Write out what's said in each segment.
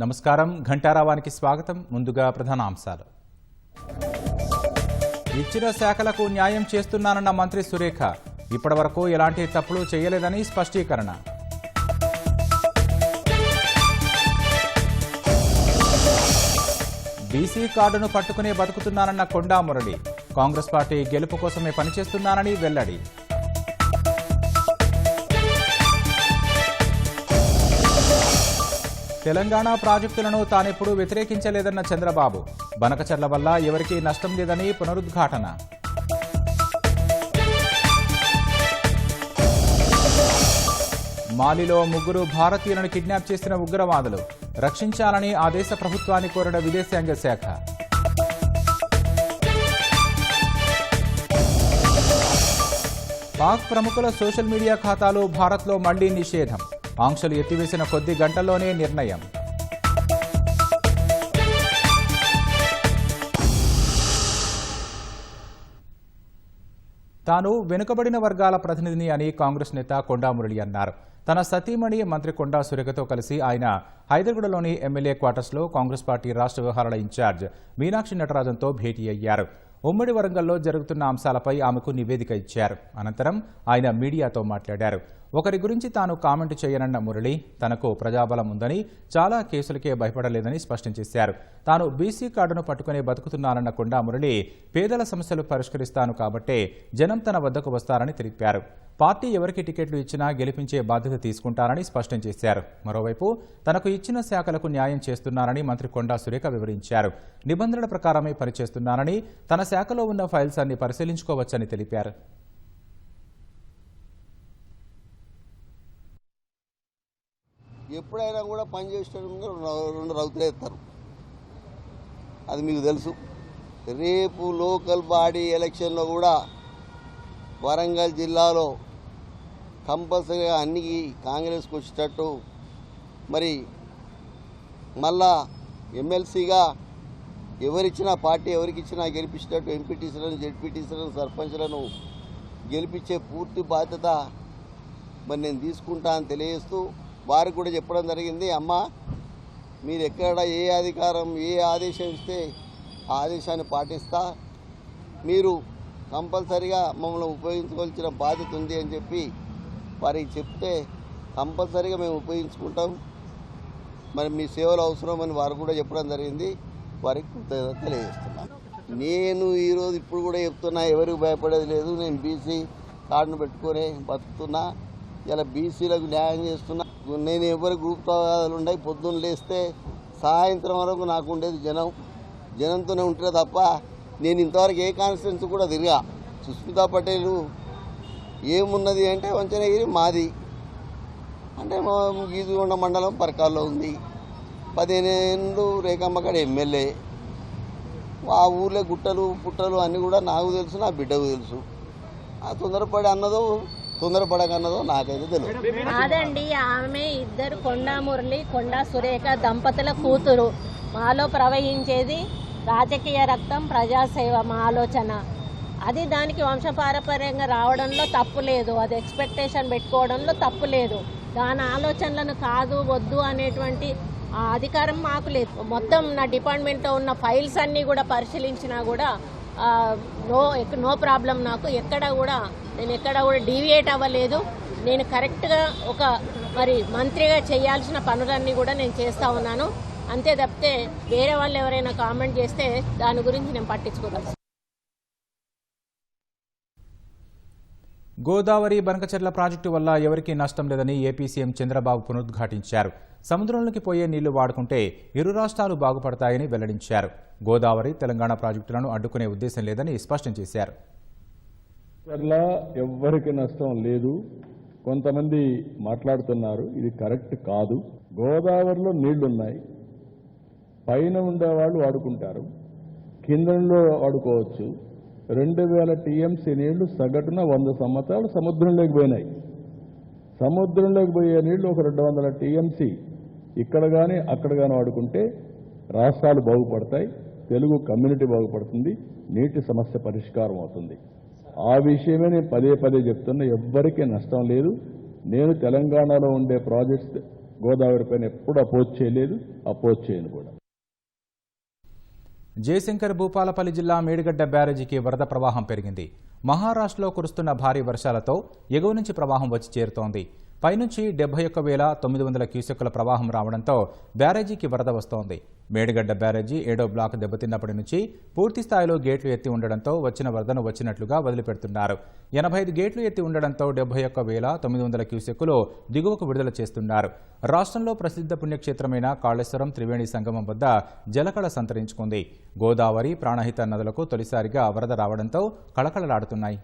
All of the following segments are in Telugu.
నమస్కారం ఘంటారావానికి స్వాగతం. ముందుగా ప్రధానాంశాలు. ఇచ్చిన శాఖలకు న్యాయం చేస్తున్నానన్న మంత్రి సురేఖ ఇప్పటివరకు ఎలాంటి తప్పులు చేయలేదని స్పష్టీకరణ. బీసీ కార్డును పట్టుకునే బతుకుతున్నానన్న కొండా మురళి కాంగ్రెస్ పార్టీ గెలుపు కోసమే పనిచేస్తున్నానని వెల్లడి. తెలంగాణ ప్రాజెక్టులను తానెప్పుడూ వ్యతిరేకించలేదన్న చంద్రబాబు బనకచర్ల వల్ల ఎవరికీ నష్టం లేదని పునరుద్ఘాటన. మాలిలో 3 భారతీయులను కిడ్నాప్ చేసిన ఉగ్రవాదులు రక్షించాలని ఆ దేశ ప్రభుత్వాన్ని కోరిన విదేశాంగ శాఖ. పాక్ ప్రముఖుల సోషల్ మీడియా ఖాతాలు భారత్లో మళ్లీ నిషేధం. ఆంక్షలు ఎత్తివేసిన కొద్ది గంటల్లోనే నిర్ణయం. తాను వెనుకబడిన వర్గాల ప్రతినిధిని అని కాంగ్రెస్ నేత కొండా మురళి అన్నారు. తన సతీమణి మంత్రి కొండా సురేఖతో కలిసి ఆయన హైదరాబాద్లోని ఎమ్మెల్యే క్వార్టర్స్లో కాంగ్రెస్ పార్టీ రాష్ట్ర వ్యవహారాల ఇన్ఛార్జ్ మీనాక్షి నటరాజన్తో భేటీ అయ్యారు. ఉమ్మడి వరంగల్లో జరుగుతున్న అంశాలపై ఆమెకు నివేదిక ఇచ్చారు. అనంతరం ఆయన మీడియాతో మాట్లాడారు. ఒకరి గురించి తాను కామెంట్ చేయనన్న మురళి తనకు ప్రజాబలం ఉందని, చాలా కేసులకే భయపడలేదని స్పష్టం చేశారు. తాను బీసీ కార్డును పట్టుకుని బతుకుతున్నానన్న కొండా మురళి పేదల సమస్యలు పరిష్కరిస్తాను కాబట్టే జనం తన వద్దకు వస్తారని తెలిపారు. పార్టీ ఎవరికి టికెట్లు ఇచ్చినా గెలిపించే బాధ్యత తీసుకుంటారని స్పష్టం చేశారు. మరోవైపు తనకు ఇచ్చిన శాఖలకు న్యాయం చేస్తున్నానని మంత్రి కొండా సురేఖ వివరించారు. నిబంధనల ప్రకారమే పనిచేస్తున్నానని, తన శాఖలో ఉన్న ఫైల్స్ అన్ని పరిశీలించుకోవచ్చని తెలిపారు. ఎప్పుడైనా కూడా పనిచేసేటప్పుడు 2 రౌతులు వేస్తారు, అది మీకు తెలుసు. రేపు లోకల్ బాడీ ఎలక్షన్లో కూడా వరంగల్ జిల్లాలో కంపల్సరీగా అన్ని కాంగ్రెస్కి వచ్చేటట్టు, మరి మళ్ళా ఎమ్మెల్సీగా ఎవరిచ్చినా పార్టీ ఎవరికి ఇచ్చినా గెలిపించేటట్టు ఎంపీటీసీలను, జెడ్పీటీసీలను, సర్పంచ్లను గెలిపించే పూర్తి బాధ్యత మరి నేను తీసుకుంటా అని తెలియజేస్తూ వారికి కూడా చెప్పడం జరిగింది. అమ్మ, మీరు ఎక్కడ ఏ అధికారం ఏ ఆదేశం ఇస్తే ఆ ఆదేశాన్ని పాటిస్తా, మీరు కంపల్సరీగా మమ్మల్ని ఉపయోగించుకోవాల్సిన బాధ్యత ఉంది అని చెప్పి వారికి చెప్తే కంపల్సరీగా మేము ఉపయోగించుకుంటాం. మరి మీ సేవలు అవసరం అని వారు కూడా చెప్పడం జరిగింది. వారికి తెలియజేస్తున్నాను. నేను ఈరోజు ఇప్పుడు కూడా చెప్తున్నా, ఎవరికి భయపడేది లేదు. నేను బీసీ కార్డును పెట్టుకొని బతుకుతున్నా. ఇలా బీసీలకు న్యాయం చేస్తున్నా. నేను ఎవరి గ్రూప్ తగాదాలు ఉన్నాయి. పొద్దున్న లేస్తే సాయంత్రం వరకు నాకు ఉండేది జనంతోనే ఉంటే తప్ప నేను ఇంతవరకు ఏ కాన్స్టిట్యున్సీ కూడా తిరిగా. సుస్మితా పటేల్ ఏమున్నది అంటే వంచనగిరి మాది, అంటే మా గీజుగొండ మండలం పరకాల్లో ఉంది. 15 ఏళ్ళు రేఖమ్మగడ ఎమ్మెల్యే. ఆ ఊర్లో గుట్టలు పుట్టలు అన్నీ కూడా నాకు తెలుసు, నా బిడ్డకు తెలుసు. ఆ తొందరపడకన్నదో నాకైతే తెలియదు. కాదండి, ఆమె ఇద్దరు కొండా మురళి, కొండా సురేఖ దంపతుల కూతురు. మాలో ప్రవహించేది రాజకీయ రక్తం, ప్రజాసేవ మా ఆలోచన. అది దానికి వంశపారపర్యంగా రావడంలో తప్పు లేదు, అది ఎక్స్పెక్టేషన్ పెట్టుకోవడంలో తప్పు లేదు. దాని ఆలోచనలను కాదు వద్దు అనేటువంటి అధికారం మాకు లేదు. మొత్తం నా డిపార్ట్మెంట్లో ఉన్న ఫైల్స్ అన్నీ కూడా పరిశీలించినా కూడా నో ప్రాబ్లం. నాకు నేను ఎక్కడ కూడా డీవియేట్ అవ్వలేదు. నేను కరెక్ట్గా మరి మంత్రిగా చేయాల్సిన పనులన్నీ కూడా నేను చేస్తూ ఉన్నాను. అంతే తప్పితే వేరే వాళ్ళు ఎవరైనా కామెంట్ చేస్తే దాని గురించి నేను పట్టించుకోగలను. గోదావరి బనకచెర్ల ప్రాజెక్టు వల్ల ఎవరికీ నష్టం లేదని ఏపీ సీఎం చంద్రబాబు పునరుద్ఘాటించారు. సముద్రంలోకి పోయే నీళ్లు వాడుకుంటే ఇరు రాష్ట్రాలు బాగుపడతాయని వెల్లడించారు. గోదావరి, తెలంగాణ ప్రాజెక్టులను అడ్డుకునే ఉద్దేశం లేదని స్పష్టం చేశారు. ఎవ్వరికి నష్టం లేదు. కొంతమంది మాట్లాడుతున్నారు, ఇది కరెక్ట్ కాదు. గోదావరిలో నీళ్లున్నాయి, పైన ఉండేవాళ్ళు వాడుకుంటారు, కిందలో వాడుకోవచ్చు. 2000 టీఎంసీ నీళ్లు సగటున 100 సంవత్సరాలు సముద్రంలోకి పోయినాయి. సముద్రంలోకి పోయే నీళ్లు ఒక 200 టీఎంసీ ఇక్కడ కానీ అక్కడ కానీ వాడుకుంటే రాష్ట్రాలు బాగుపడతాయి, తెలుగు కమ్యూనిటీ బాగుపడుతుంది, నీటి సమస్య పరిష్కారం అవుతుంది. ఆ విషయమే నేను పదే చెప్తున్నా, ఎవ్వరికీ నష్టం లేదు. నేను తెలంగాణలో ఉండే ప్రాజెక్ట్స్ గోదావరి పైన ఎప్పుడు అపోజ్ చేయలేదు, అపోజ్ చేయను కూడా. జయశంకర్ భూపాలపల్లి జిల్లా మేడిగడ్డ బ్యారేజీకి వరద ప్రవాహం పెరిగింది. మహారాష్ట్రలో కురుస్తున్న భారీ వర్షాలతో ఎగువ నుంచి ప్రవాహం వచ్చి చేరుతోంది. పైనుంచి 71,900 క్యూసెక్కుల ప్రవాహం రావడంతో బ్యారేజీకి వరద వస్తోంది. మేడిగడ్డ బ్యారేజీ 7వ బ్లాక్ దెబ్బతిన్నప్పటి నుంచి పూర్తి స్థాయిలో గేట్లు ఎత్తి ఉండడంతో వచ్చిన వరదను వచ్చినట్లుగా వదిలిపెడుతున్నారు. 85 గేట్లు ఎత్తి ఉండడంతో 71,900 క్యూసెక్కులు దిగువకు విడుదల చేస్తున్నారు. రాష్ట్రంలో ప్రసిద్ధ పుణ్యక్షేత్రమైన కాళేశ్వరం త్రివేణి సంగమం వద్ద జలకళ సంతరించుకుంది. గోదావరి, ప్రాణహిత నదులకు తొలిసారిగా వరద రావడంతో కళకళలాడుతున్నాయి.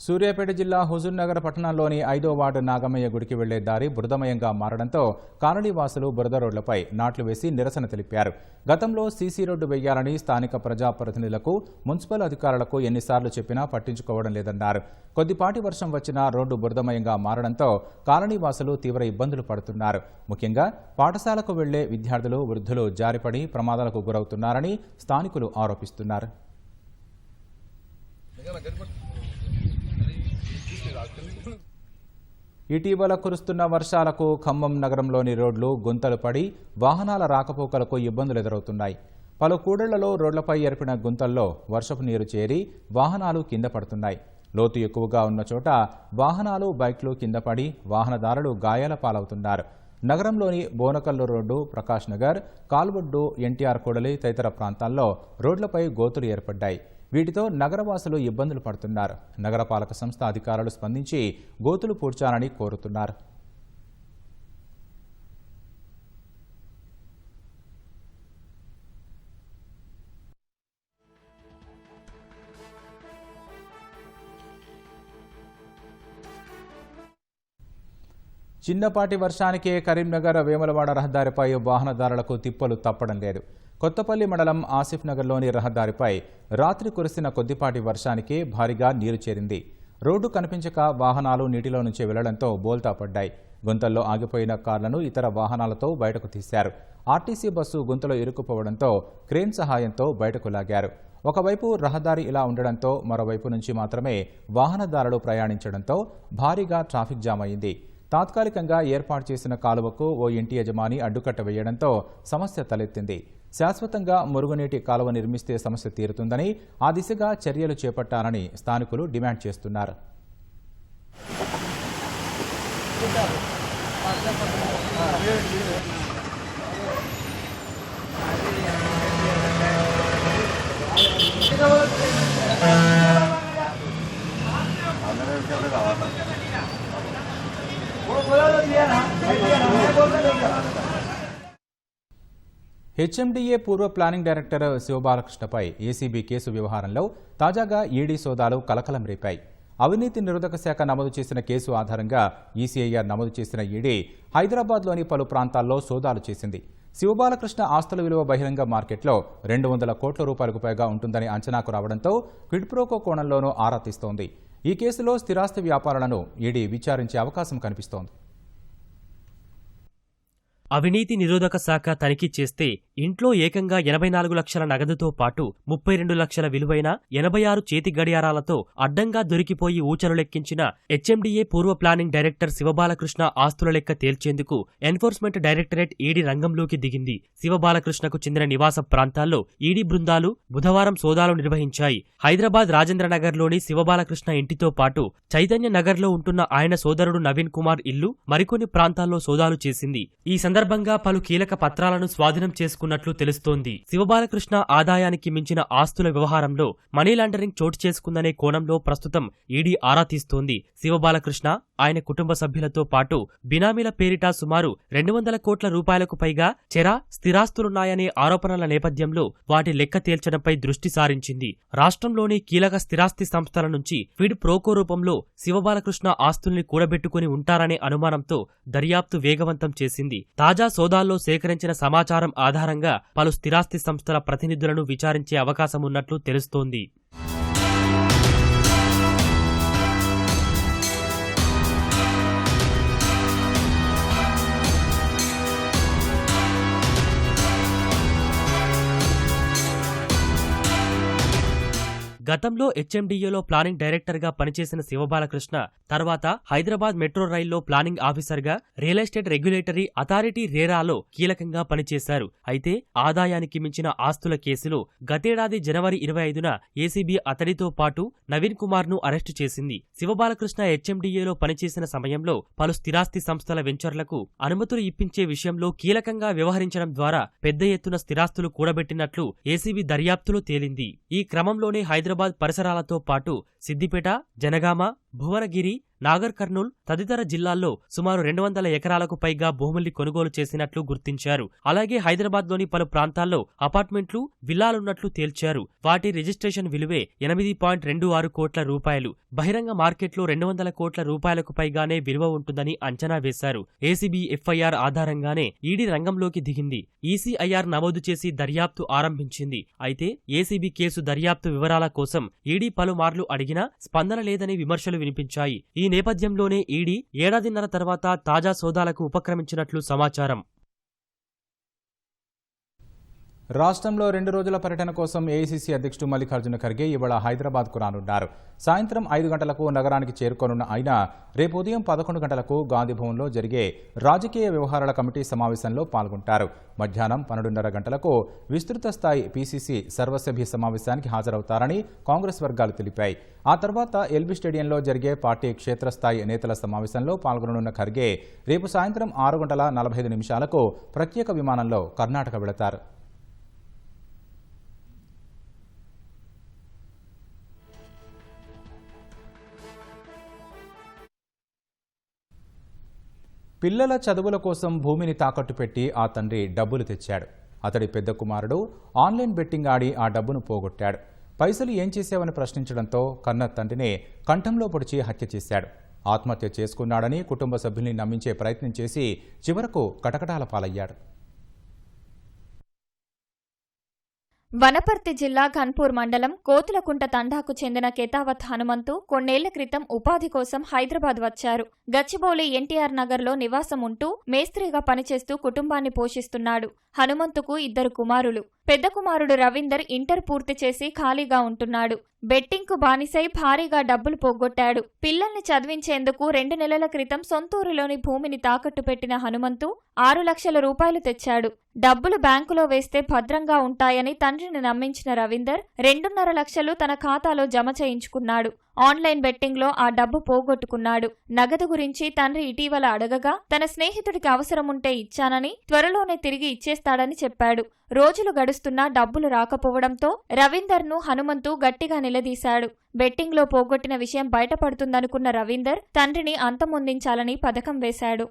సూర్యాపేట జిల్లా హుజూర్నగర్ పట్టణంలోని 5వ వార్డు నాగమయ్య గుడికి వెళ్లే దారి బురదమయంగా మారడంతో కాలనీ వాసులు బురద రోడ్లపై నాట్లు వేసి నిరసన తెలిపారు. గతంలో సీసీ రోడ్డు వేయాలని స్థానిక ప్రజాప్రతినిధులకు, మున్సిపల్ అధికారులకు ఎన్నిసార్లు చెప్పినా పట్టించుకోవడం లేదన్నారు. కొద్దిపాటి వర్షం వచ్చినా రోడ్డు బురదమయంగా మారడంతో కాలనీ వాసులు తీవ్ర ఇబ్బందులు పడుతున్నారు. ముఖ్యంగా పాఠశాలకు వెళ్లే విద్యార్థులు, వృద్ధులు జారిపడి ప్రమాదాలకు గురవుతున్నారని స్థానికులు ఆరోపిస్తున్నారు. ఇటీవల కురుస్తున్న వర్షాలకు ఖమ్మం నగరంలోని రోడ్లు గుంతలు పడి వాహనాల రాకపోకలకు ఇబ్బందులు ఎదురవుతున్నాయి. పలు కూడళ్లలో రోడ్లపై ఏర్పడిన గుంతల్లో వర్షపు నీరు చేరి వాహనాలు కింద పడుతున్నాయి. లోతు ఎక్కువగా ఉన్న చోట వాహనాలు, బైక్లు కింద పడి వాహనదారులు గాయాల పాలవుతున్నారు. నగరంలోని బోనకల్లు రోడ్డు, ప్రకాష్ నగర్, కాల్వొడ్డు, ఎన్టీఆర్ కూడలి తదితర ప్రాంతాల్లో రోడ్లపై గోతులు ఏర్పడ్డాయి. వీటితో నగరవాసులు ఇబ్బందులు పడుతున్నారు. నగరపాలక సంస్థ అధికారులు స్పందించి గోతులు పూడ్చాలని కోరుతున్నారు. చిన్నపాటి వర్షానికే కరీంనగర్ వేములవాడ రహదారిపై వాహనదారులకు తిప్పలు తప్పడం లేదు. కొత్తపల్లి మండలం ఆసిఫ్ నగర్లోని రహదారిపై రాత్రి కురిసిన కొద్దిపాటి వర్షానికే భారీగా నీరు చేరింది. రోడ్డు కనిపించక వాహనాలు నీటిలో నుంచి వెళ్లడంతో బోల్తా పడ్డాయి. గుంతల్లో ఆగిపోయిన కార్లను ఇతర వాహనాలతో బయటకు తీశారు. ఆర్టీసీ బస్సు గుంతలో ఇరుక్కుపోవడంతో క్రేన్ సహాయంతో బయటకు లాగారు. ఒకవైపు రహదారి ఇలా ఉండడంతో మరోవైపు నుంచి మాత్రమే వాహనదారులు ప్రయాణించడంతో భారీగా ట్రాఫిక్ జామ్ అయింది. తాత్కాలికంగా ఏర్పాటు చేసిన కాలువకు ఓ ఇంటి యజమాని అడ్డుకట్ట వేయడంతో సమస్య తలెత్తింది. శాశ్వతంగా మురుగునీటి కాలువ నిర్మిస్తే సమస్య తీరుతుందని, ఆ దిశగా చర్యలు చేపట్టాలని స్థానికులు డిమాండ్ చేస్తున్నారు. హెచ్ఎండిఏ పూర్వ ప్లానింగ్ డైరెక్టర్ శివబాలకృష్ణపై ఏసీబీ కేసు వ్యవహారంలో తాజాగా ఈడీ సోదాలు కలకలం రేపాయి. అవినీతి నిరోధక శాఖ నమోదు చేసిన కేసు ఆధారంగా ఈసీఐఆర్ నమోదు చేసిన ఈడీ హైదరాబాద్లోని పలు ప్రాంతాల్లో సోదాలు చేసింది. శివబాలకృష్ణ ఆస్తుల విలువ బహిరంగ మార్కెట్లో 200 కోట్ల రూపాయలకు పైగా ఉంటుందని అంచనాకు రావడంతో క్విడ్ ప్రోకో కోణంలోనూ ఆరా తీస్తోంది. ఈ కేసులో స్థిరాస్తి వ్యాపారాలను ఈడీ విచారించే అవకాశం కనిపిస్తోంది. అవినీతి నిరోధక శాఖ తనిఖీ చేస్తే ఇంట్లో ఏకంగా 84 లక్షల నగదుతో పాటు 32 లక్షల విలువైన 86 చేతి గడియారాలతో అడ్డంగా దొరికిపోయి ఊచలు లెక్కించిన హెచ్ఎండిఏ పూర్వ ప్లానింగ్ డైరెక్టర్ శివబాలకృష్ణ ఆస్తుల లెక్క తేల్చేందుకు ఎన్ఫోర్స్మెంట్ డైరెక్టరేట్ ఈడీ రంగంలోకి దిగింది. శివబాలకృష్ణకు చెందిన నివాస ప్రాంతాల్లో ఈడీ బృందాలు బుధవారం సోదాలు నిర్వహించాయి. హైదరాబాద్ రాజేంద్రనగర్లోని శివబాలకృష్ణ ఇంటితో పాటు చైతన్య నగర్లో ఉంటున్న ఆయన సోదరుడు నవీన్ కుమార్ ఇల్లు, మరికొన్ని ప్రాంతాల్లో సోదాలు చేసింది. ఈ సందర్భంగా పలు కీలక పత్రాలను స్వాధీనం చేసుకున్నట్లు తెలుస్తోంది. శివబాలకృష్ణ ఆదాయానికి మించిన ఆస్తుల వ్యవహారంలో మనీ లాండరింగ్ చోటు చేసుకుందనే కోణంలో ప్రస్తుతం ఈడీ ఆరా తీస్తోంది. శివబాలకృష్ణ, ఆయన కుటుంబ సభ్యులతో పాటు బినామీల పేరిట సుమారు 200 కోట్ల రూపాయలకు పైగా చెర స్థిరాస్తులున్నాయనే ఆరోపణల నేపథ్యంలో వాటి లెక్క తేల్చడంపై దృష్టి సారించింది. రాష్ట్రంలోని కీలక స్థిరాస్తి సంస్థల నుంచి క్విడ్ ప్రోకో రూపంలో శివబాలకృష్ణ ఆస్తుల్ని కూడబెట్టుకుని ఉంటారనే అనుమానంతో దర్యాప్తు వేగవంతం చేసింది. తాజా సోదాల్లో సేకరించిన సమాచారం ఆధారంగా పలు స్థిరాస్తి సంస్థల ప్రతినిధులను విచారించే అవకాశమున్నట్లు తెలుస్తోంది. గతంలో హెచ్ఎండిఏలో ప్లానింగ్ డైరెక్టర్గా పనిచేసిన శివబాలకృష్ణ తర్వాత హైదరాబాద్ మెట్రో రైల్లో ప్లానింగ్ ఆఫీసర్గా రియల్ ఎస్టేట్ రెగ్యులేటరీ అథారిటీ రేరాలో కీలకంగా పనిచేశారు. అయితే ఆదాయానికి మించిన ఆస్తుల కేసులో గతేడాది జనవరి 25న ఏసీబీ అతడితో పాటు నవీన్ కుమార్ ను అరెస్టు చేసింది. శివబాలకృష్ణ హెచ్ఎండిఏలో పనిచేసిన సమయంలో పలు స్థిరాస్తి సంస్థల వెంచర్లకు అనుమతులు ఇప్పించే విషయంలో కీలకంగా వ్యవహరించడం ద్వారా పెద్ద ఎత్తున స్థిరాస్తులు కూడబెట్టినట్లు ఏసీబీ దర్యాప్తులో తేలింది. ఈ క్రమంలోనే హైదరాబాద్ పరిసరాలతో పాటు సిద్దిపేట, జనగామ, భువనగిరి, నాగర్ కర్నూల్ తదితర జిల్లాల్లో సుమారు 200 ఎకరాలకు పైగా భూముల్ని కొనుగోలు చేసినట్లు గుర్తించారు. అలాగే హైదరాబాద్లోని పలు ప్రాంతాల్లో అపార్ట్మెంట్లు, విల్లాలున్నట్లు తేల్చారు. వాటి రిజిస్ట్రేషన్ విలువే 8.26 కోట్ల రూపాయలు. బహిరంగ మార్కెట్లో 200 కోట్ల రూపాయలకు పైగానే విలువ ఉంటుందని అంచనా వేశారు. ఏసీబీ ఎఫ్ఐఆర్ ఆధారంగానే ఈడీ రంగంలోకి దిగింది. ఈసీఐఆర్ నమోదు చేసి దర్యాప్తు ఆరంభించింది. అయితే ఏసీబీ కేసు దర్యాప్తు వివరాల కోసం ఈడీ పలుమార్లు అడిగినా స్పందన లేదని విమర్శలు వినిపించాయి. ఈ నేపథ్యంలోనే ఈడీ ఏడాదిన్నర తర్వాత తాజా సోదాలకు ఉపక్రమించినట్లు సమాచారం. రాష్ట్రంలో 2 రోజుల పర్యటన కోసం ఏఐసీసీ అధ్యక్షుడు మల్లికార్జున ఖర్గే ఇవాళ హైదరాబాద్కు రానున్నారు. సాయంత్రం 5 గంటలకు నగరానికి చేరుకోనున్న ఆయన రేపు ఉదయం 11 గంటలకు గాంధీభవన్లో జరిగే రాజకీయ వ్యవహారాల కమిటీ సమావేశంలో పాల్గొంటారు. మధ్యాహ్నం 12:30 గంటలకు విస్తృత స్థాయి పీసీసీ సర్వసభ్య సమావేశానికి హాజరవుతారని కాంగ్రెస్ వర్గాలు తెలిపాయి. ఆ తర్వాత ఎల్బీ స్టేడియంలో జరిగే పార్టీ క్షేత్రస్థాయి నేతల సమావేశంలో పాల్గొననున్న ఖర్గే రేపు సాయంత్రం 6:45 ప్రత్యేక విమానంలో కర్ణాటక వెళతారు. పిల్లల చదువుల కోసం భూమిని తాకట్టు పెట్టి ఆ తండ్రి డబ్బులు తెచ్చాడు. అతడి పెద్ద కుమారుడు ఆన్లైన్ బెట్టింగ్ ఆడి ఆ డబ్బును పోగొట్టాడు. పైసలు ఏం చేశావని ప్రశ్నించడంతో కన్న తండ్రిని కంఠంలో పొడిచి హత్య చేశాడు. ఆత్మహత్య చేసుకున్నాడని కుటుంబ సభ్యుల్ని నమ్మించే ప్రయత్నం చేసి చివరకు కటకటాల పాలయ్యాడు. వనపర్తి జిల్లా ఘన్పూర్ మండలం కోతులకుంట తండాకు చెందిన కేతావత్ హనుమంతు కొన్నేళ్ల క్రితం ఉపాధి కోసం హైదరాబాద్ వచ్చారు. గచ్చిబౌలి ఎన్టీఆర్ నగర్లో నివాసం ఉంటూ మేస్త్రిగా పనిచేస్తూ కుటుంబాన్ని పోషిస్తున్నాడు. హనుమంతుకు 2 కుమారులు. పెద్ద కుమారుడు రవీందర్ ఇంటర్ పూర్తి చేసి ఖాళీగా ఉంటున్నాడు. బెట్టింగ్కు బానిసై భారీగా డబ్బులు పోగొట్టాడు. పిల్లల్ని చదివించేందుకు 2 నెలల క్రితం సొంతూరులోని భూమిని తాకట్టు పెట్టిన హనుమంతు 6 లక్షల రూపాయలు తెచ్చాడు. డబ్బులు బ్యాంకులో వేస్తే భద్రంగా ఉంటాయని తండ్రిని నమ్మించిన రవీందర్ 2.5 లక్షలు తన ఖాతాలో జమ చేయించుకున్నాడు. ఆన్లైన్ బెట్టింగ్లో ఆ డబ్బు పోగొట్టుకున్నాడు. నగదు గురించి తండ్రి ఇటీవల అడగగా తన స్నేహితుడికి అవసరముంటే ఇచ్చానని, త్వరలోనే తిరిగి ఇచ్చేస్తాడని చెప్పాడు. రోజులు గడుస్తున్నా డబ్బులు రాకపోవడంతో రవీందర్ను హనుమంతు గట్టిగా నిలదీశాడు. బెట్టింగ్లో పోగొట్టిన విషయం బయటపడుతుందనుకున్న రవీందర్ తండ్రిని అంతమొందించాలని పథకం వేశాడు.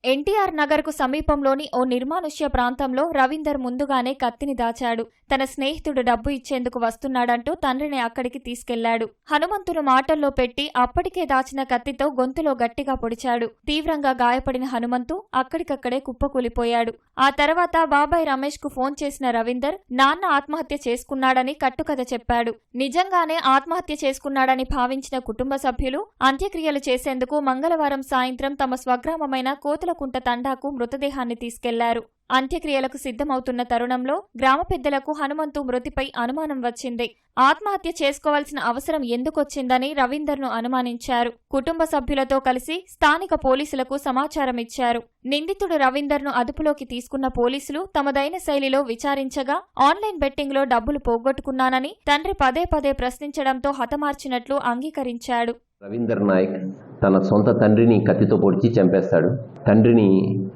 ఎన్టీఆర్ నగర్కు సమీపంలోని ఓ నిర్మానుష్య ప్రాంతంలో రవీందర్ ముందుగానే కత్తిని దాచాడు. తన స్నేహితుడు డబ్బు ఇచ్చేందుకు వస్తున్నాడంటూ తండ్రిని అక్కడికి తీసుకెళ్లాడు. హనుమంతును మాటల్లో పెట్టి అప్పటికే దాచిన కత్తితో గొంతులో గట్టిగా పొడిచాడు. తీవ్రంగా గాయపడిన హనుమంతు అక్కడికక్కడే కుప్పకూలిపోయాడు. ఆ తర్వాత బాబాయ్ రమేష్ కు ఫోన్ చేసిన రవీందర్ నాన్న ఆత్మహత్య చేసుకున్నాడని కట్టుకథ చెప్పాడు. నిజంగానే ఆత్మహత్య చేసుకున్నాడని భావించిన కుటుంబ సభ్యులు అంత్యక్రియలు చేసేందుకు మంగళవారం సాయంత్రం తమ స్వగ్రామమైన కోతులకుంట తండాకు మృతదేహాన్ని తీసుకెళ్లారు. అంత్యక్రియలకు సిద్ధమవుతున్న తరుణంలో గ్రామ పెద్దలకు హనుమంతు మృతిపై అనుమానం వచ్చింది. ఆత్మహత్య చేసుకోవాల్సిన అవసరం ఎందుకొచ్చిందని రవీందర్ను అనుమానించారు. కుటుంబ సభ్యులతో కలిసి స్థానిక పోలీసులకు సమాచారం ఇచ్చారు. నిందితుడు రవీందర్ను అదుపులోకి తీసుకున్న పోలీసులు తమదైన శైలిలో విచారించగా ఆన్లైన్ బెట్టింగ్లో డబ్బులు పోగొట్టుకున్నానని తండ్రి పదే పదే ప్రశ్నించడంతో హతమార్చినట్లు అంగీకరించాడు. రవీందర్ నాయక్ తన సొంత తండ్రిని కత్తితో పొడిచి చంపేస్తాడు. తండ్రిని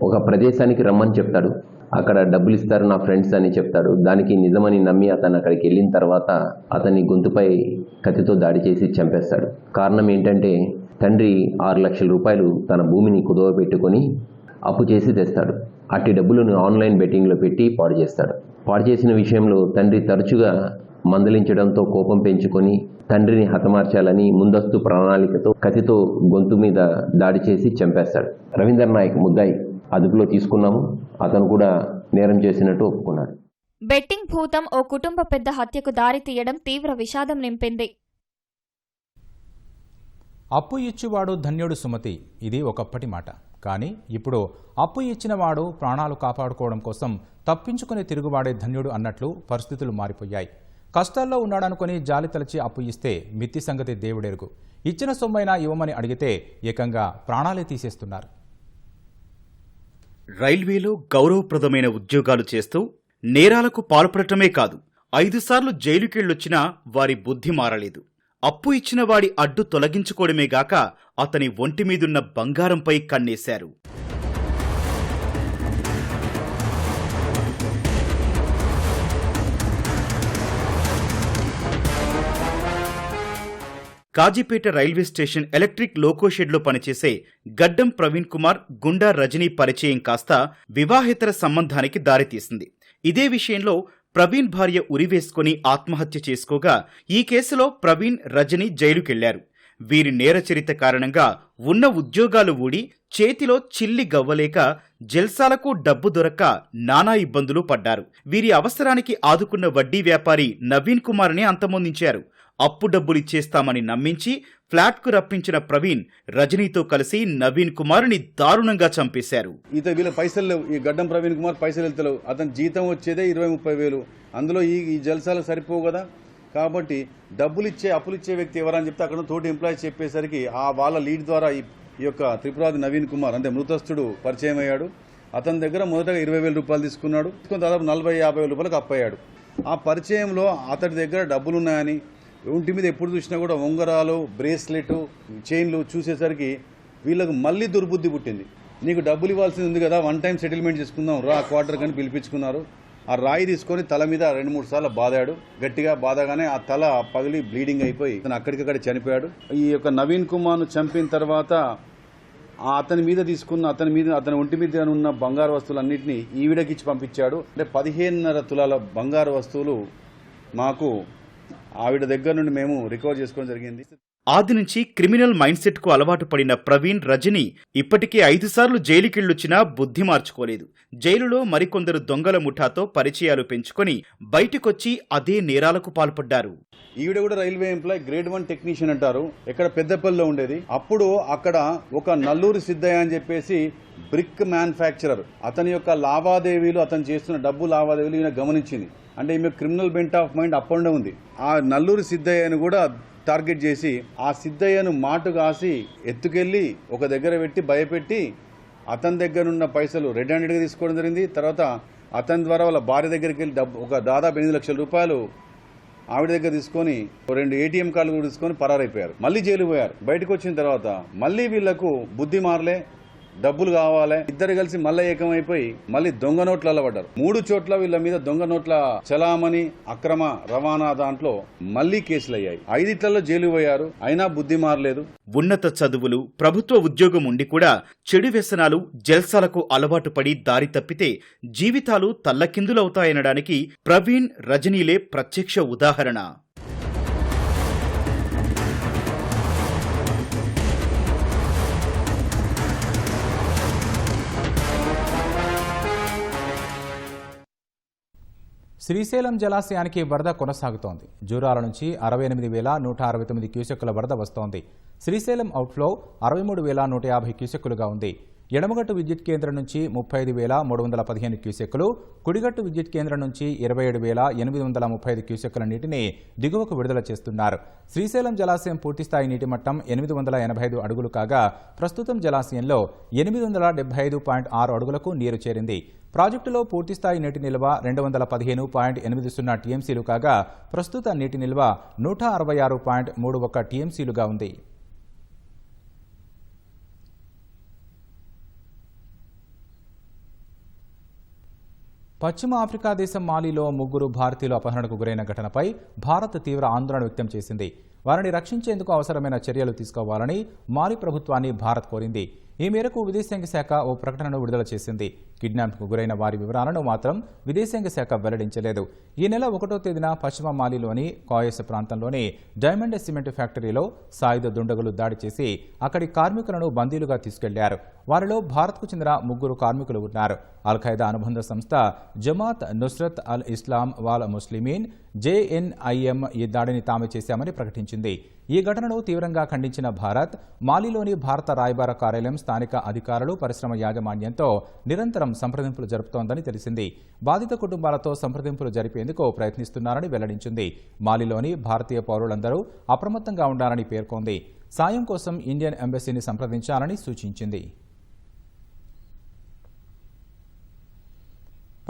ఒక ప్రదేశానికి రమ్మని చెప్తాడు. అక్కడ డబ్బులు ఇస్తారు నా ఫ్రెండ్స్ అని చెప్తాడు. దానికి నిజమని నమ్మి అతను అక్కడికి వెళ్ళిన తర్వాత అతన్ని గొంతుపై కత్తితో దాడి చేసి చంపేస్తాడు. కారణం ఏంటంటే తండ్రి 6 లక్షల రూపాయలు తన భూమిని కుదవ పెట్టుకొని అప్పు చేసి తెస్తాడు. అట్టి డబ్బులను ఆన్లైన్ బెట్టింగ్లో పెట్టి పాడు చేస్తాడు. పాడు చేసిన విషయంలో తండ్రి తరచుగా మందలించడంతో కోపం పెంచుకొని తండ్రిని హతమార్చాలని ముందస్తు ప్రణాళికతో కత్తితో గొంతు మీద దాడి చేసి చంపేస్తాడు. రవీందర్ నాయక్ ముద్దాయి అదుపులో తీసుకున్నాము. అతను కూడా నేరం చేసినట్టు ఒప్పుకున్నాడు. బెట్టింగ్ భూతం ఓ కుటుంబ పెద్ద హత్యకు దారి తీయడం తీవ్ర విషాదం నింపింది. అప్పు ఇచ్చువాడు ధన్యుడు సుమతి, ఇది ఒకప్పటి మాట. కానీ ఇప్పుడు అప్పు ఇచ్చినవాడు ప్రాణాలు కాపాడుకోవడం కోసం తప్పించుకుని తిరుగువాడే ధన్యుడు అన్నట్లు పరిస్థితులు మారిపోయాయి. కష్టాల్లో ఉన్నాడనుకుని జాలి తలచి అప్పు ఇస్తే మిత్తి సంగతి దేవుడెరుగు. ఇచ్చిన సొమ్మైనా ఇవ్వమని అడిగితే ఏకంగా ప్రాణాలే తీసేస్తున్నారు. రైల్వేలో గౌరవప్రదమైన ఉద్యోగాలు చేస్తూ నేరాలకు పాల్పడటమే కాదు, 5 సార్లు జైలుకెళ్ళొచ్చినా వారి బుద్ధి మారలేదు. అప్పు ఇచ్చిన వాడి అడ్డు తొలగించుకోవడమేగాక అతని ఒంటిమీదున్న బంగారంపై కన్నేశారు. Kazipet railway station electric loco షెడ్లో పనిచేసే గడ్డం ప్రవీణ్ కుమార్, గుండా రజనీ పరిచయం కాస్త వివాహేతర సంబంధానికి దారితీసింది. ఇదే విషయంలో ప్రవీణ్ భార్య ఉరివేసుకుని ఆత్మహత్య చేసుకోగా ఈ కేసులో ప్రవీణ్, రజనీ జైలుకెళ్లారు. వీరి నేరచరిత కారణంగా ఉన్న ఉద్యోగాలు ఊడి చేతిలో చిల్లి గవ్వలేక జల్సాలకు డబ్బు దొరక్క నానా ఇబ్బందులు పడ్డారు. వీరి అవసరానికి ఆదుకున్న వడ్డీ వ్యాపారి నవీన్ కుమార్ని అంతమొందించారు. అప్పు డబ్బులిచ్చేస్తామని నమ్మించి ఫ్లాట్కు రప్పించిన ప్రవీణ్, రజనీతో కలిసి నవీన్ కుమార్ని దారుణంగా చంపేశారు. వీళ్ళ పైసలు లేవు, ఈ గడ్డం ప్రవీణ్ కుమార్ పైసలు వెళ్తలేవు. అతని జీతం వచ్చేదే 20-30 వేలు. అందులో ఈ జల్సాలకు సరిపోవు కదా. కాబట్టి అప్పులిచ్చే వ్యక్తి ఎవరని చెప్తే అక్కడ తోటి ఎంప్లాయీస్ చెప్పేసరికి వాళ్ళ లీడ్ ద్వారా ఈ యొక్క త్రిపురాది నవీన్ కుమార్ అంటే మృతస్థుడు పరిచయం అయ్యాడు. అతని దగ్గర మొదటగా 20,000 రూపాయలు తీసుకున్నాడు. దాదాపు 40-50 వేల రూపాయలకు అప్పయ్యాడు. ఆ పరిచయంలో అతడి దగ్గర డబ్బులున్నాయని, ఒంటి మీద ఎప్పుడు చూసినా కూడా ఉంగరాలు, బ్రేస్లెట్, చైన్లు చూసేసరికి వీళ్ళకు మళ్ళీ దుర్బుద్ధి పుట్టింది. నీకు డబ్బులు ఇవ్వాల్సింది ఉంది కదా, 1 టైం సెటిల్మెంట్ చేసుకుందాం రా క్వార్టర్ కానీ పిలిపించుకున్నారు. ఆ రాయి తీసుకొని తల మీద 2-3 సార్లు బాదాడు. గట్టిగా బాదగానే ఆ తల పగిలి బ్లీడింగ్ అయిపోయి అతను అక్కడికక్కడ చనిపోయాడు. ఈ యొక్క నవీన్ కుమార్ను చంపిన తర్వాత అతని ఒంటి మీద ఉన్న బంగారు వస్తువులన్నింటినీ ఈవిడకిచ్చి పంపించాడు. అంటే 15.5 తులాల బంగారు వస్తువులు మాకు ఆవిడ దగ్గర నుండి మేము రికవర్ చేసుకోవడం జరిగింది. ఆది నుంచి క్రిమినల్ మైండ్ సెట్ కు అలవాటు పడిన ప్రవీణ్, రజనీ ఇప్పటికే 5 సార్లు జైలుకెళ్లొచ్చినా బుద్ధి మార్చుకోలేదు. జైలులో మరికొందరు దొంగల ముఠాతో పరిచయాలు పెంచుకొని బయటకొచ్చి అదే నేరాలకు పాల్పడ్డారు. ఈవిడ కూడా రైల్వే ఎంప్లాయ్, గ్రేడ్ 1 టెక్నీషియన్ అంటారు. ఎక్కడ పెద్దపల్లిలో ఉండేది. అప్పుడు అక్కడ ఒక నల్లూరి సిద్ధయ్య అని చెప్పేసి బ్రిక్ మ్యానుఫ్యాక్చరర్, అతని యొక్క లావాదేవీలు, అతను చేస్తున్న డబ్బు లావాదేవీలు ఈయన గమనించింది. అంటే ఈమె క్రిమినల్ బెంట్ ఆఫ్ మైండ్ అప్పండే ఉంది. ఆ నల్లూరి సిద్ధయ్యను కూడా టార్గెట్ చేసి ఆ సిద్ధయ్యను మాటు కాసి ఎత్తుకెళ్లి ఒక దగ్గర పెట్టి భయపెట్టి అతని దగ్గర ఉన్న పైసలు రెడ్ హ్యాండెడ్గా తీసుకోవడం జరిగింది. తర్వాత అతని ద్వారా వాళ్ళ భార్య దగ్గరికి వెళ్ళి దాదాపు 8 లక్షల రూపాయలు ఆవిడ దగ్గర తీసుకొని 2 ATM కార్డులు కూడా తీసుకొని పరారైపోయారు. మళ్ళీ జైలు పోయారు. బయటకు వచ్చిన తర్వాత మళ్ళీ వీళ్లకు బుద్ధి మారలే, డబ్బులు కావాలి. ఇద్దరు కలిసి మళ్ళీ ఏకమైపోయి మళ్ళీ దొంగ నోట్లు అలవడ్డారు. 3 చోట్ల వీళ్ళ మీద దొంగ నోట్ల చలామణి, అక్రమ రవాణా దాంట్లో మళ్లీ కేసులు అయ్యాయి. 5 జైలు పోయారు. అయినా బుద్ధి మారలేదు. ఉన్నత చదువులు, ప్రభుత్వ ఉద్యోగం ఉండి కూడా చెడు వ్యసనాలు, జల్సాలకు అలవాటు పడి దారి తప్పితే జీవితాలు తల్లకిందులవుతాయనడానికి ప్రవీణ్, రజనీలే ప్రత్యక్ష ఉదాహరణ. శ్రీశైలం జలాశయానికి వరద కొనసాగుతోంది. జూరాల నుంచి 68,169 క్యూసెక్కుల వరద వస్తోంది. శ్రీశైలం అవుట్ఫ్లో 63,150 క్యూసెక్కులుగా ఉంది. ఎడమగట్టు విద్యుత్ కేంద్రం నుంచి 35,315 క్యూసెక్కులు, కుడిగట్టు విద్యుత్ కేంద్రం నుంచి 27,835 క్యూసెక్కుల నీటిని దిగువకు విడుదల చేస్తున్నారు. శ్రీశైలం జలాశయం పూర్తిస్థాయి నీటి మట్టం 885 అడుగులు కాగా ప్రస్తుతం జలాశయంలో 875.6 అడుగులకు నీరు చేరింది. ప్రాజెక్టులో పూర్తిస్థాయి నీటి నిల్వ 215.80 టీఎంసీలు కాగా ప్రస్తుత నీటి నిల్వ 166.31 టీఎంసీలుగా ఉంది. పశ్చిమ ఆఫ్రికా దేశం మాలిలో 3 భారతీయులు అపహరణకు గురైన ఘటనపై భారత్ తీవ్ర ఆందోళన వ్యక్తం చేసింది. వారిని రక్షించేందుకు అవసరమైన చర్యలు తీసుకోవాలని మాలి ప్రభుత్వాన్ని భారత్ కోరింది. ఈ మేరకు విదేశాంగ శాఖ ఓ ప్రకటనను విడుదల చేసింది. కిడ్నాప్కు గురైన వారి వివరాలను మాత్రం విదేశాంగ శాఖ వెల్లడించలేదు. ఈ నెల 1వ తేదీన పశ్చిమ మాలిలోని కాయస్ ప్రాంతంలోని డైమండ్ సిమెంట్ ఫ్యాక్టరీలో సాయుధ దుండగులు దాడి చేసి అక్కడి కార్మికులను బందీలుగా తీసుకెళ్లారు. వారిలో భారత్కు చెందిన 3 కార్మికులు ఉన్నారు. అల్-ఖైదా అనుబంధ సంస్థ జమాత్ నుస్రత్ అల్ ఇస్లాం వాల్ ముస్లిమీన్ JNIM ఈ దాడిని తామే చేశామని ప్రకటించింది. ఈ ఘటనను తీవ్రంగా ఖండించిన భారత్, మాలిలోని భారత రాయబార కార్యాలయం స్థానిక అధికారులు, పరిశ్రమ యాజమాన్యంతో నిరంతరం సంప్రదింపులు జరుపుతోందని తెలిసింది. బాధిత కుటుంబాలతో సంప్రదింపులు జరిపేందుకు ప్రయత్నిస్తున్నారని వెల్లడించింది. మాలిలోని భారతీయ పౌరులందరూ అప్రమత్తంగా ఉండాలని పేర్కొంది. సాయం కోసం ఇండియన్ ఎంబసీని సంప్రదించాలని సూచించింది.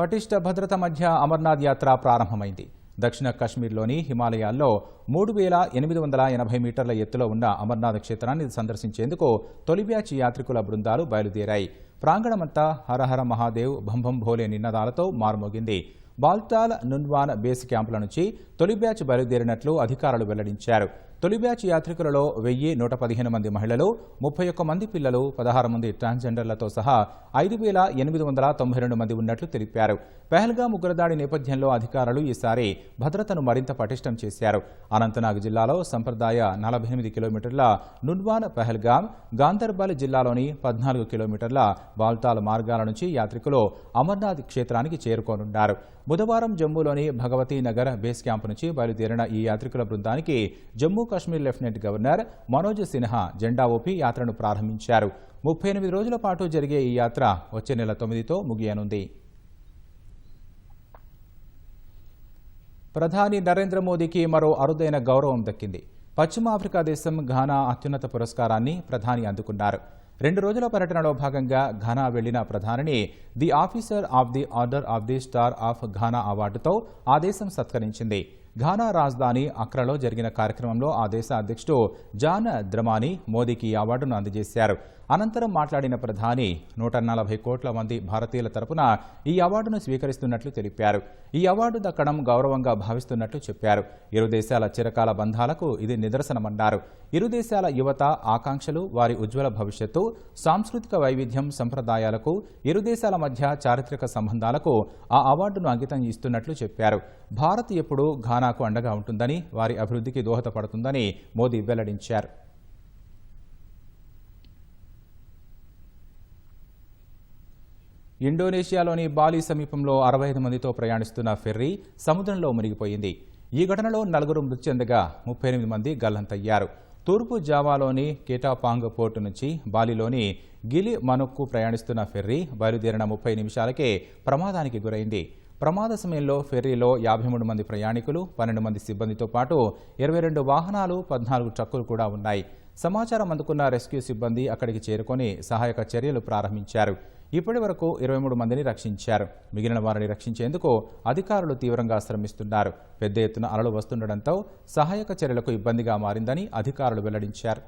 పటిష్ట భద్రత మధ్య అమర్నాథ్ యాత్ర ప్రారంభమైంది. దక్షిణ కశ్మీర్లోని హిమాలయాల్లో 3,880 మీటర్ల ఎత్తులో ఉన్న అమర్నాథ్ క్షేత్రాన్ని సందర్శించేందుకు తొలి బ్యాచ్ యాత్రికుల బృందాలు బయలుదేరాయి. ప్రాంగణమంతా హరహర మహాదేవ్, భంభం భోలే నినాదాలతో మారుమోగింది. బాల్తాల్, నున్వాన్ బేస్ క్యాంపుల నుంచి తొలి బ్యాచ్ బయలుదేరినట్లు అధికారులు వెల్లడించారు. తొలి బ్యాచ్ యాత్రికులలో 1,115 మంది మహిళలు, 31 మంది పిల్లలు, 16 మంది ట్రాన్స్జెండర్లతో సహా 5,892 మంది ఉన్నట్లు తెలిపారు. పహల్గామ్ ఉగ్రదాడి నేపథ్యంలో అధికారులు ఈసారి భద్రతను మరింత పటిష్టం చేశారు. అనంతనాగ్ జిల్లాలో సంప్రదాయ 48 కిలోమీటర్ల నున్వాన్ పహల్గామ్, గాందర్బల్ జిల్లాలోని 14 కిలోమీటర్ల బాల్తాల్ మార్గాల నుంచి యాత్రికులు అమర్నాథ్ క్షేత్రానికి చేరుకోనున్నారు. బుధవారం జమ్మూలోని భగవతీ నగర్ బేస్ క్యాంపు నుంచి బయలుదేరిన ఈ యాత్రికుల బృందానికి జమ్మూ కాశ్మీర్ లెఫ్టినెంట్ గవర్నర్ మనోజ్ సిన్హా జెండా ఊపి యాత్రను ప్రారంభించారు. 38 రోజుల పాటు జరిగే ఈ యాత్ర వచ్చే నెల 9తో ముగియనుంది. ప్రధాని నరేంద్ర మోదీకి మరో అరుదైన గౌరవం దక్కింది. పశ్చిమ ఆఫ్రికా దేశం ఘానా అత్యున్నత పురస్కారాన్ని ప్రధాని అందుకున్నారు. 2 రోజుల పర్యటనలో భాగంగా ఘానా వెళ్లిన ప్రధానిని the officer of the order of the star of Ghana అవార్డుతో ఆ దేశం సత్కరించింది. ఘానా రాజధాని అక్రాలో జరిగిన కార్యక్రమంలో ఆ దేశ అధ్యక్షుడు జాన్ ద్రమాని మోదీకి ఈ అవార్డును అందజేశారు. అనంతరం మాట్లాడిన ప్రధాని 140 కోట్ల మంది భారతీయుల తరపున ఈ అవార్డును స్వీకరిస్తున్నట్లు తెలిపారు. ఈ అవార్డు దక్కడం గౌరవంగా భావిస్తున్నట్లు చెప్పారు. ఇరు దేశాల చిరకాల బంధాలకు ఇది నిదర్శనమన్నారు. ఇరు దేశాల యువత ఆకాంక్షలు, వారి ఉజ్వల భవిష్యత్తు, సాంస్కృతిక వైవిధ్యం, సంప్రదాయాలకు, ఇరు దేశాల మధ్య చారిత్రక సంబంధాలకు ఆ అవార్డును అంకితం ఇస్తున్నట్లు చెప్పారు. భారత్ ఎప్పుడూ ఘానాకు అండగా ఉంటుందని, వారి అభివృద్ధికి దోహదపడుతుందని మోదీ వెల్లడించారు. ఇండోనేషియాలోని బాలి సమీపంలో 65 మందితో ప్రయాణిస్తున్న ఫెర్రీ సముద్రంలో మునిగిపోయింది. ఈ ఘటనలో 4 మృతి చెందగా 38 మంది గల్లంతయ్యారు. తూర్పు జావాలోని కేటాపాంగ్ పోర్టు నుంచి బాలిలోని గిలి మనుక్కు ప్రయాణిస్తున్న ఫెర్రీ బయలుదేరిన 30 నిమిషాలకే ప్రమాదానికి గురైంది. ప్రమాద సమయంలో ఫెర్రీలో 53 మంది ప్రయాణికులు, 12 మంది సిబ్బందితో పాటు 22 వాహనాలు, 14 ట్రక్కులు కూడా ఉన్నాయి. సమాచారం అందుకున్న రెస్క్యూ సిబ్బంది అక్కడికి చేరుకొని సహాయక చర్యలు ప్రారంభించారు. ఇప్పటి వరకు 23 మందిని రక్షించారు. మిగిలిన వారిని రక్షించేందుకు అధికారులు తీవ్రంగా శ్రమిస్తున్నారు. పెద్ద ఎత్తున అలలు వస్తుండటంతో సహాయక చర్యలకు ఇబ్బందిగా మారిందని అధికారులు వెల్లడించారు.